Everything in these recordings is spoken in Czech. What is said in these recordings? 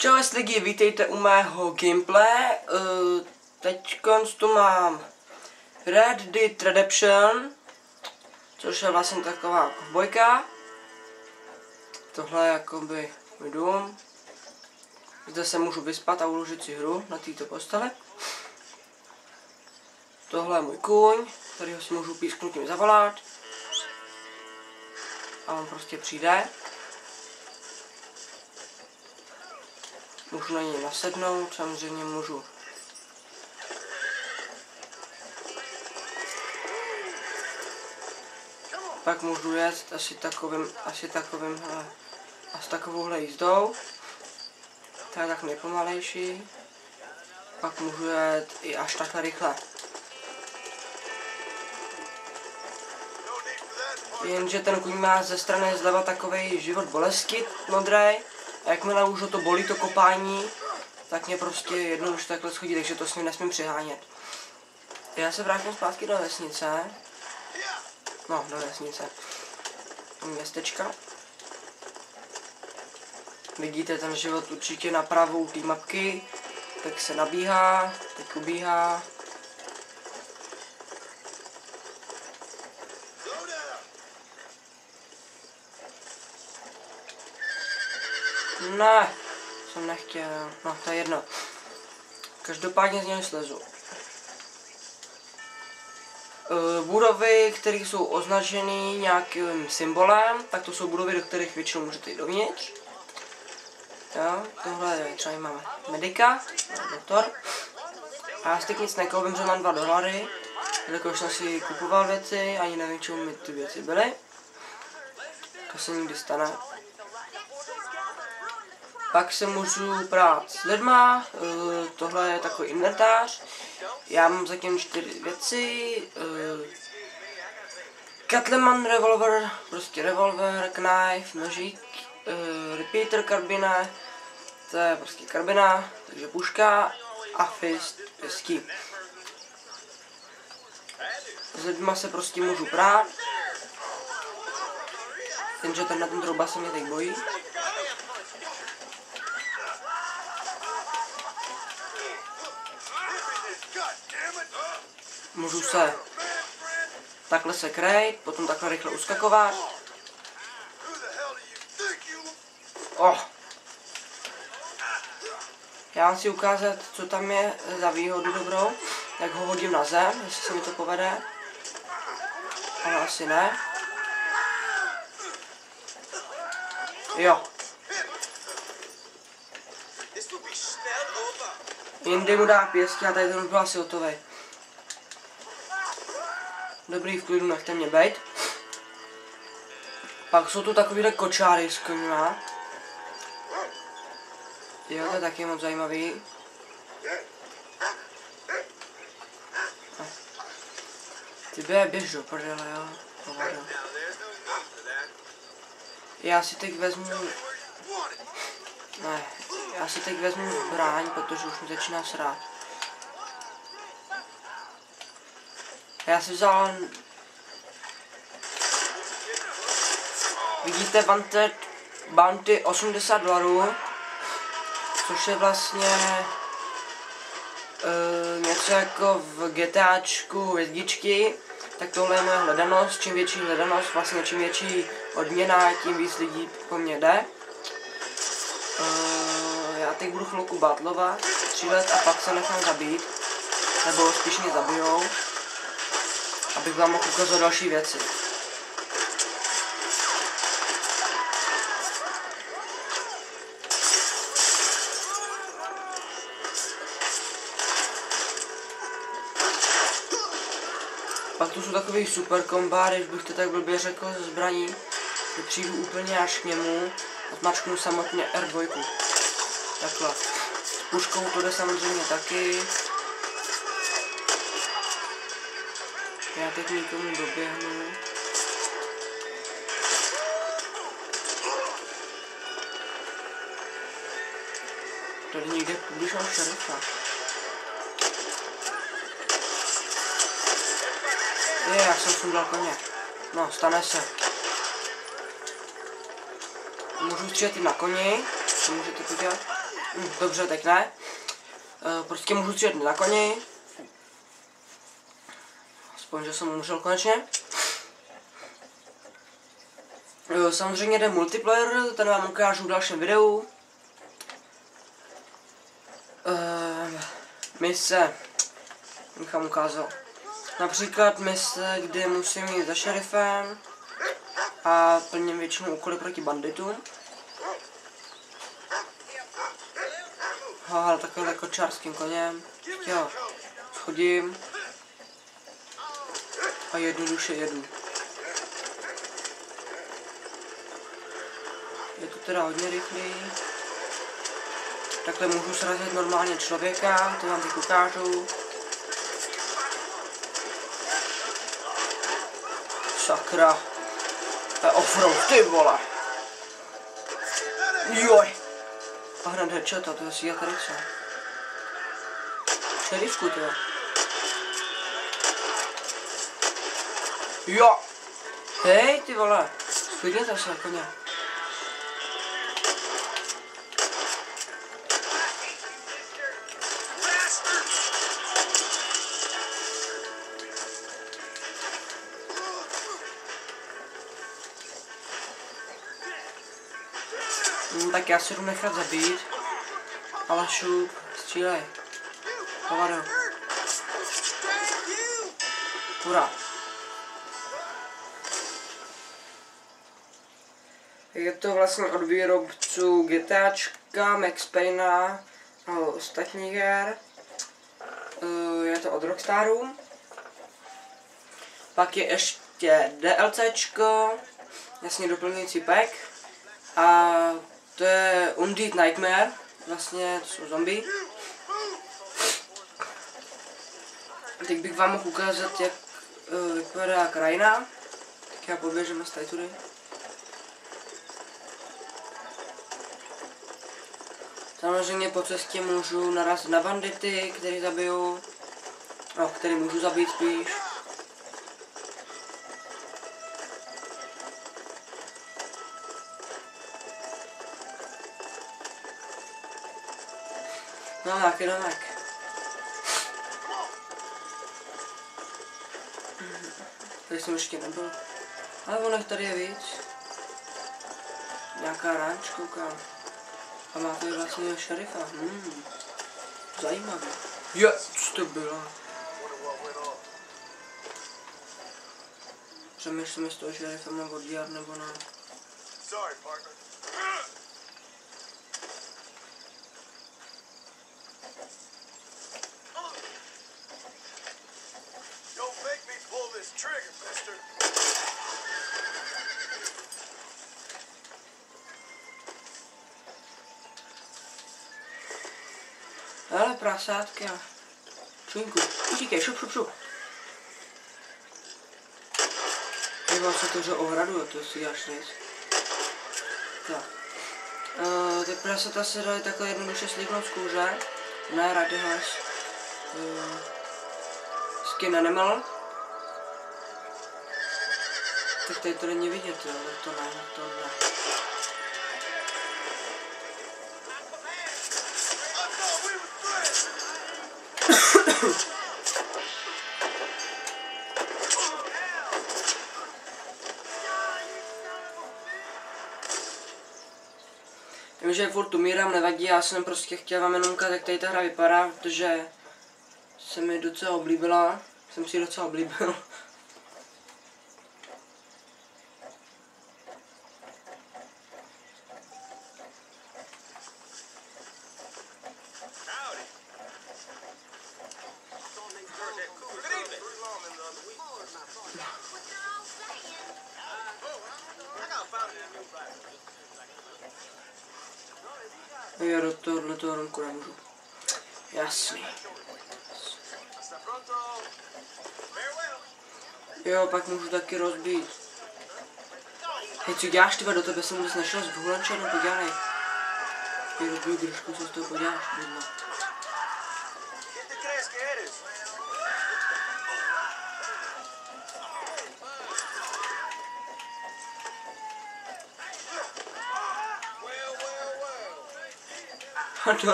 Čau lidi, vítejte u mého gameplay. Teďkonc tu mám Red Dead Redemption, což je vlastně taková bojka. Tohle je jakoby můj dům. Zde se můžu vyspat a uložit si hru na této posteli. Tohle je můj kůň, kterýho si můžu písknutím zavolat. A on prostě přijde. Můžu na něj nasednout, samozřejmě můžu. Pak můžu jet asi takovouhle jízdou. To je tak nejpomalejší. Pak můžu jet i až takhle rychle. Jenže ten kůň má ze strany zleva takovej život bolesti modrej. A jakmile už ho to bolí, to kopání, tak mě prostě jednou už takhle schodí, takže to s ním nesmím přihánět. Já se vrátím zpátky do vesnice. No, do vesnice. Do městečka. Vidíte ten život určitě na pravou té mapky. Tak se nabíhá, teď ubíhá. Ne, jsem nechtěl, no to je jedno. Každopádně z něj slezu. Budovy, které jsou označeny nějakým symbolem, tak to jsou budovy, do kterých většinou můžete jít dovnitř. Jo, tohle je třeba máme medika, doktor. A já si teď nic nekoupím, že mám $2, jelikož jsem si kupoval věci, ani nevím, čemu mi ty věci byly. To se nikdy stane. Pak se můžu prát s lidma, tohle je takový inventář. Já mám zatím 4 věci. Cutleman revolver, prostě revolver, knife, nožík, repeater karbine, to je prostě karbina, takže puška a fist pěstí. S lidma se prostě můžu prát, jenže ten na ten trouba se mě teď bojí. Můžu se takhle se krejt, potom takhle rychle uskakovat. Já vám si ukázat, co tam je za výhodu dobrou, jak ho hodím na zem, jestli se mi to povede. Ale asi ne. Jo. Jindy mu dá pěstí a tady ten už byl asi hotový. Dobrý, v klidu, nechte mě bejt. Pak jsou tu takovýhle kočáry s koňma. Jo, to je taky moc zajímavý. Ty běž do prdele, jo. Pohodu. Já si teď vezmu... Ne, já si teď vezmu zbraň, protože už mi začíná srát. Já si vzal... Vidíte Wanted Bounty $80, což je vlastně něco jako v GTAčku hvězdičky. Tak tohle je moje hledanost, čím větší hledanost, vlastně čím větší odměna, tím víc lidí po mně jde. Já teď budu chvilku batlovat, střílet a pak se nechám zabít, nebo spíš mě zabijou. Abych vám mohl ukázat další věci. Pak tu jsou takový super kombáry, když bych to tak blbě řekl, ze zbraní. Že přijdu úplně až k němu a zmačknu samotně R2. Takhle. S puškou to jde samozřejmě taky. Já teď někomu doběhnu. Tady někde půjdeš na šerifa. Já jsem sundal koně. No, stane se. Můžu střílet i na koni, co můžete podívat. Dobře, teď ne. Prostě můžu střílet na koni. Aspoň, že jsem umřel konečně. Samozřejmě jde multiplayer, ten vám ukážu v dalším videu. Mise, bych vám ukázal. Například mise, kde musím jít za šerifem a plním většinou úkoly proti banditům. Ale takhle kočářským koněm. Jo, schodím a jednoduše jedu. Je to teda hodně rychlý. Takhle můžu srazit normálně člověka, to vám teď ukážu. Sakra. To je offroad, ty vole. Joj. A hned headshota, to je si tady co. Šerifku to je. Jo. Hej, ty vole. Sklidněte se, koně. Tak já si jdu nechat zabít. Ale šup, střílej. Hovado. Hurá. Je to vlastně od výrobců GTAčka, Max Payna a ostatních her. Je to od Rockstaru. Pak je ještě DLCčko, jasně doplňující pack. A to je Undead Nightmare, vlastně to jsou zombie. Teď bych vám mohl ukázat, jak vypadá krajina. Tak já poběžím z tady tudy. Samozřejmě po cestě můžu narazit na bandity, který zabiju. No, který můžu zabít spíš. No, jaký domek. Tady jsem ještě nebyl. Ale ono tady je víc. Nějaká ranč, koukám. A má tady vlastně šerifa. Zajímavé. Je, co to bylo? Přemýšlím, jestli toho šerifa mám oddělat nebo ne. Sorry, partner. Ale prasátka. Čuňku, utíkej, šup. Díval se to, že ohradu, to si děláš nic. Tak. Ty prasata se daly takhle jednoduše slíknout z kůže. Ne, Radihas. Skin Animal. Tak tady to není vidět, jo, to ne. Vím, že furt umírám, nevadí, já jsem prostě chtěl vám jenom ukázat, jak tady ta hra vypadá, protože se mi docela oblíbila, jsem si ji docela oblíbil. Já do tohoto romku nemůžu. Jasný. Jo, pak můžu taky rozbít. Hej, co děláš, tyba, do tebe jsem vůbec nešel z Vulanče, no podělej. Ty rozbiju držku, co z toho poděláš, bydlo.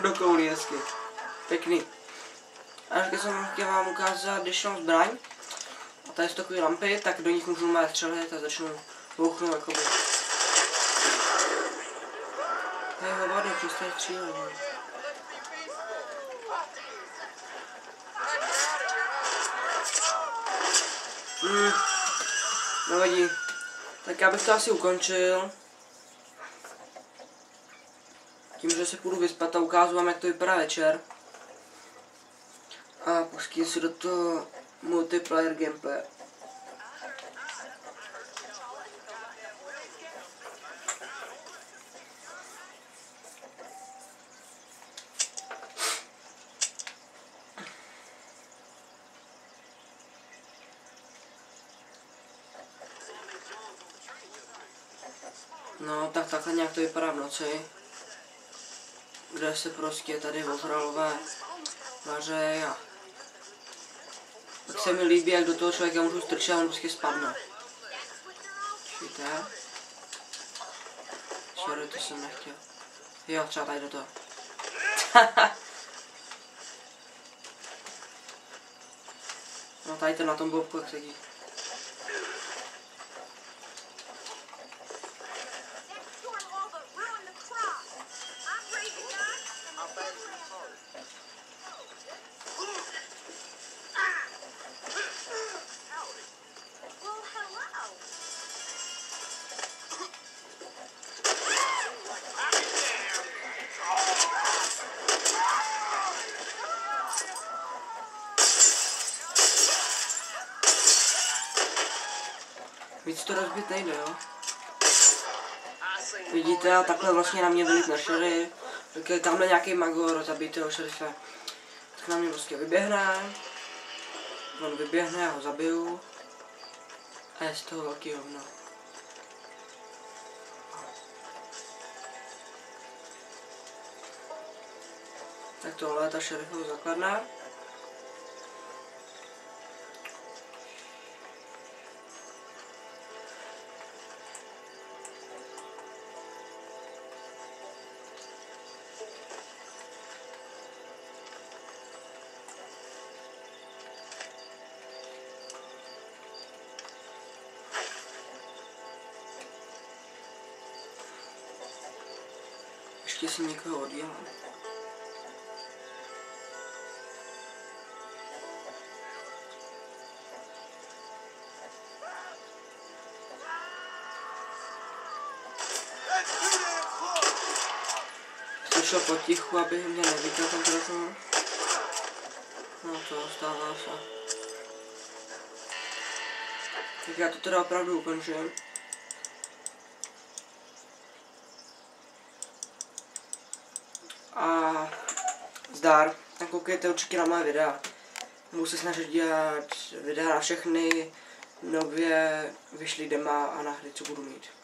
do koulí hezky. Pěkný. A když jsem chtěl vám ukázat dešnou zbraň, a tady jsou takové lampy, tak do nich můžu mít střelit a začnu bouchnout jakoby. Hej, hovado, přestaň střílet. Nevadí. Tak já bych to asi ukončil. Tím, že se půjdu vyspat a ukážu vám, jak to vypadá večer. A pustím si do toho multiplayer gameplay. No, tak takhle nějak to vypadá v noci. Kde se prostě tady ozralové vařejí a tak se mi líbí, jak do toho člověka můžu strčit a on prostě spadne. Víte? Sorry, to jsem nechtěl. Jo, třeba tady do toho. No tady to na tom bobku jak sedí. Víc to rozbit nejde, jo? Vidíte, a takhle vlastně na mě vylít na šery. Tak je tamhle nějaký magor, zabít toho šerife. Tak na mě prostě vyběhne. On vyběhne, já ho zabiju. A je z toho velký hovno. Tak tohle je ta šerifová základna. Ještě si někoho oddělám. Jsem šel potichu, aby mě neviděl ten telefon. No to stává se. Tak já to teda opravdu ukončím. A zdar, tak koukejte určitě na moje videa. Budu se snažit dělat videa na všechny nově vyšlý dema a na hry, co budu mít.